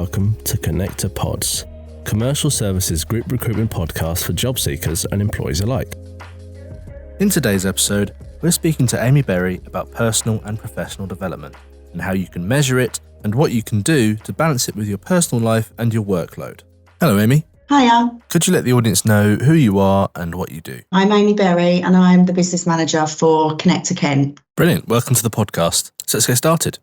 welcome to Connector Pods, commercial services group recruitment podcast for job seekers and employees alike. In today's episode, we're speaking to Amy Berry about personal and professional development and how you can measure it and what you can do to balance it with your personal life and your workload. Hello, Amy. Hiya. Could you let the audience know who you are and what you do? I'm Amy Berry and I'm the business manager for Connector Kent. Brilliant. Welcome to the podcast. So let's get started.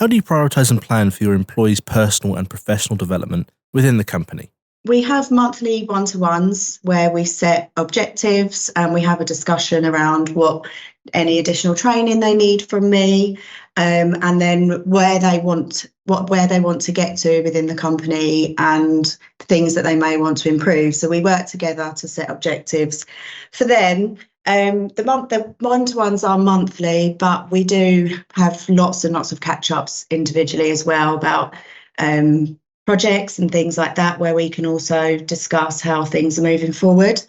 How do you prioritise and plan for your employees' personal and professional development within the company? We have monthly one-to-ones where we set objectives and we have a discussion around what any additional training they need from me, and then where they want to get to within the company and things that they may want to improve. So we work together to set objectives for them. The one-to-ones are monthly, but we do have lots and lots of catch-ups individually as well about projects and things like that, where we can also discuss how things are moving forward.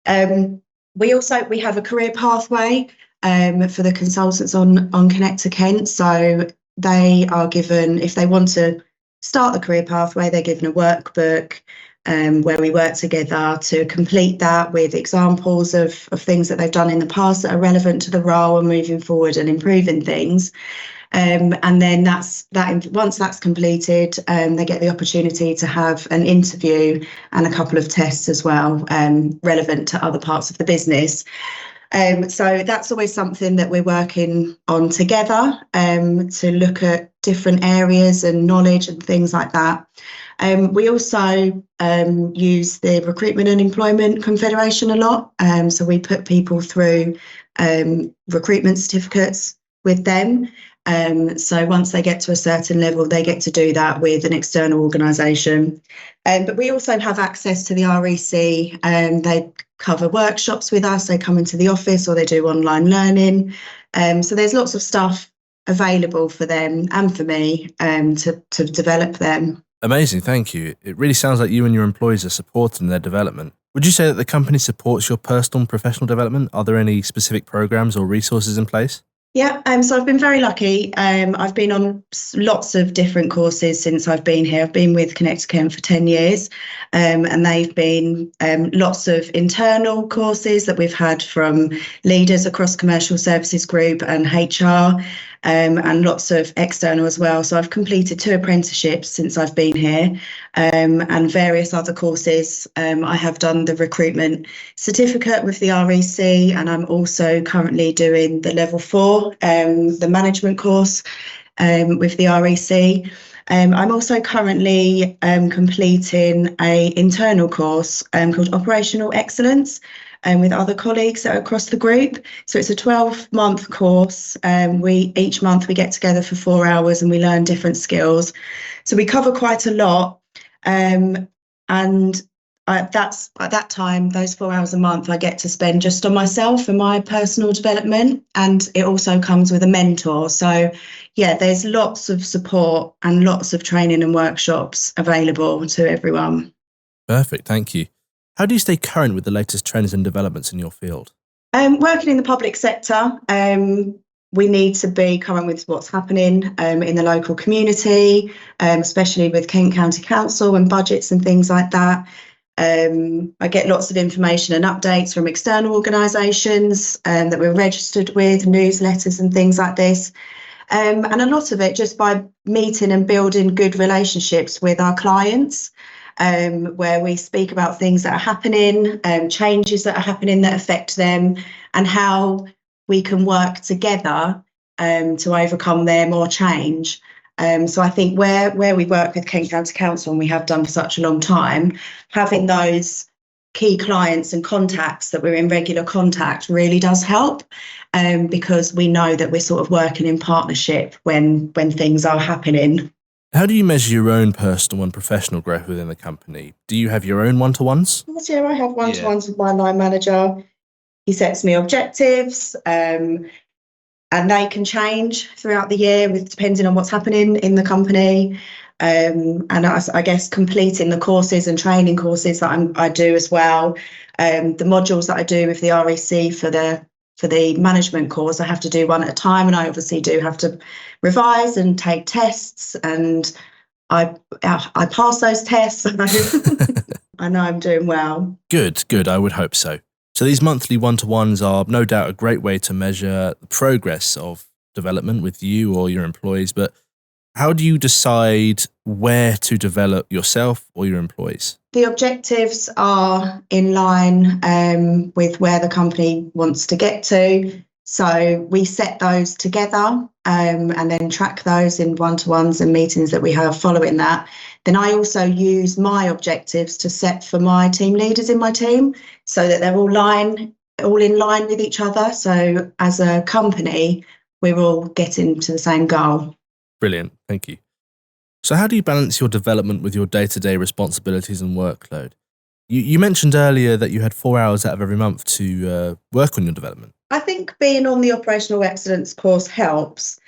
We have a career pathway for the consultants on Connector Kent. So they are given, if they want to start the career pathway, they're given a workbook where we work together to complete that with examples of things that they've done in the past that are relevant to the role and moving forward and improving things. And then once that's completed, they get the opportunity to have an interview and a couple of tests as well, relevant to other parts of the business. So that's always something that we're working on together, to look at different areas and knowledge and things like that. We also use the Recruitment and Employment Confederation a lot. So we put people through recruitment certificates with them. So once they get to a certain level, they get to do that with an external organisation. But we also have access to the REC. They cover workshops with us. They come into the office or they do online learning. So there's lots of stuff available for them and for me to develop them. Amazing, thank you. It really sounds like you and your employees are supporting their development. Would you say that the company supports your personal and professional development? Are there any specific programs or resources in place? Yeah, so I've been very lucky. I've been on lots of different courses since I've been here. I've been with Connector Kent for 10 years, and they've been lots of internal courses that we've had from leaders across Commercial Services Group and HR, and lots of external as well. So I've completed 2 apprenticeships since I've been here, and various other courses. I have done the recruitment certificate with the REC, and I'm also currently doing the level 4, the management course with the REC. I'm also currently completing an internal course called Operational Excellence, with other colleagues that are across the group. So it's a 12-month course. Each month we get together for 4 hours and we learn different skills. So we cover quite a lot. That's at that time, those 4 hours a month, I get to spend just on myself and my personal development. And it also comes with a mentor. So yeah, there's lots of support and lots of training and workshops available to everyone. Perfect, thank you. How do you stay current with the latest trends and developments in your field? Working in the public sector, we need to be current with what's happening in the local community, especially with Kent County Council and budgets and things like that. I get lots of information and updates from external organisations that we're registered with, newsletters and things like this. And a lot of it just by meeting and building good relationships with our clients. Where we speak about things that are happening, changes that are happening that affect them, and how we can work together to overcome them or change. So I think where we work with Kent County Council, and we have done for such a long time, having those key clients and contacts that we're in regular contact really does help, because we know that we're sort of working in partnership when things are happening. How do you measure your own personal and professional growth within the company? Do you have your own one-to-ones? Yeah, I have one-to-ones with my line manager. He sets me objectives, and they can change throughout the year depending on what's happening in the company. And I guess completing the courses and training courses that I do as well. The modules that I do with the REC for the management course, I have to do one at a time, and I obviously do have to revise and take tests and I pass those tests, so I know I'm doing well. Good. I would hope so. So these monthly one-to-ones are no doubt a great way to measure the progress of development with you or your employees, but how do you decide where to develop yourself or your employees? The objectives are in line with where the company wants to get to. So we set those together and then track those in one-to-ones and meetings that we have following that. Then I also use my objectives to set for my team leaders in my team so that they're all in line with each other. So as a company, we're all getting to the same goal. Brilliant. Thank you. So how do you balance your development with your day-to-day responsibilities and workload? You mentioned earlier that you had 4 hours out of every month to work on your development. I think being on the operational excellence course helps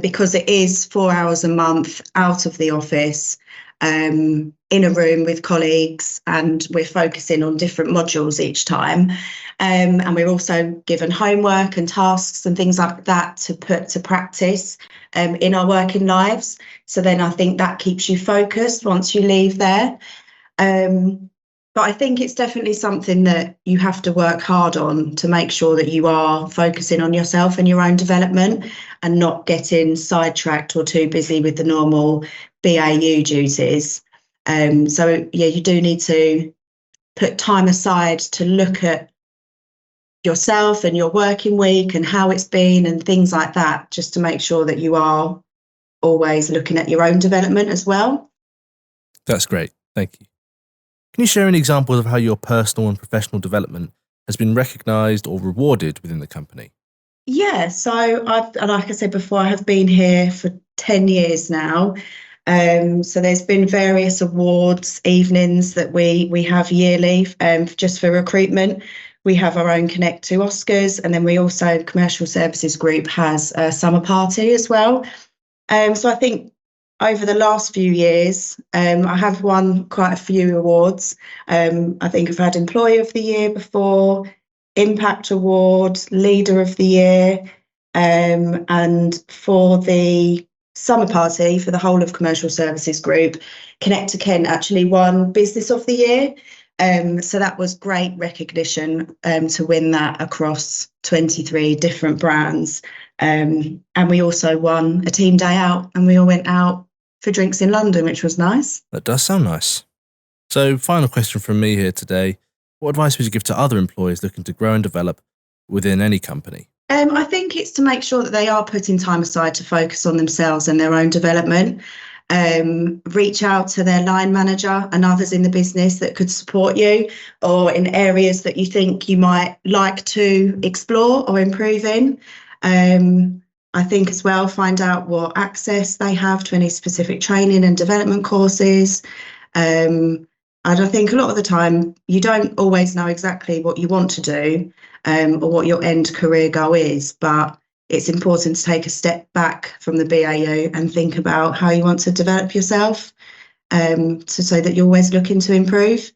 because it is 4 hours a month out of the office, in a room with colleagues, and we're focusing on different modules each time. And we're also given homework and tasks and things like that to put to practice in our working lives. So then I think that keeps you focused once you leave there. But I think it's definitely something that you have to work hard on to make sure that you are focusing on yourself and your own development and not getting sidetracked or too busy with the normal BAU duties. So, yeah, you do need to put time aside to look at yourself and your working week and how it's been and things like that, just to make sure that you are always looking at your own development as well. That's great. Thank you. Can you share any examples of how your personal and professional development has been recognised or rewarded within the company? Yeah, so like I said before, I have been here for 10 years now. So there's been various awards, evenings that we have yearly just for recruitment. We have our own Connect to Oscars, and then we also, Commercial Services Group has a summer party as well. So I think over the last few years, I have won quite a few awards. I think I've had Employee of the Year before, Impact Award, Leader of the Year, and for the summer party for the whole of Commercial Services Group, Connect to Kent actually won Business of the Year. So that was great recognition to win that across 23 different brands. And we also won a team day out, and we all went out for drinks in London, which was nice. That does sound nice. So, final question from me here today. What advice would you give to other employees looking to grow and develop within any company? I think it's to make sure that they are putting time aside to focus on themselves and their own development. Reach out to their line manager and others in the business that could support you, or in areas that you think you might like to explore or improve in. I think as well, find out what access they have to any specific training and development courses. And I think a lot of the time you don't always know exactly what you want to do or what your end career goal is, but it's important to take a step back from the BAU and think about how you want to develop yourself so that you're always looking to improve.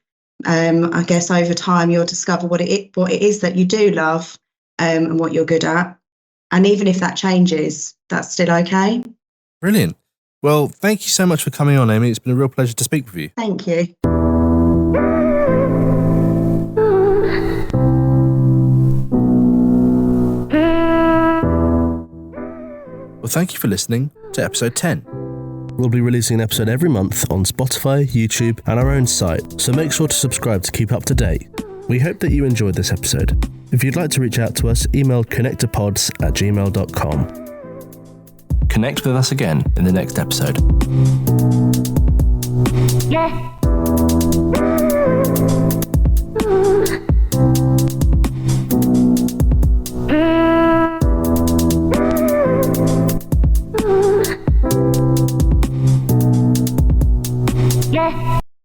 I guess over time you'll discover what it is that you do love and what you're good at. And even if that changes, that's still okay. Brilliant. Well, thank you so much for coming on, Amy. It's been a real pleasure to speak with you. Thank you. Well, thank you for listening to episode 10. We'll be releasing an episode every month on Spotify, YouTube, and our own site, so make sure to subscribe to keep up to date. We hope that you enjoyed this episode. If you'd like to reach out to us, email connectopods@gmail.com. Connect with us again in the next episode. Yeah.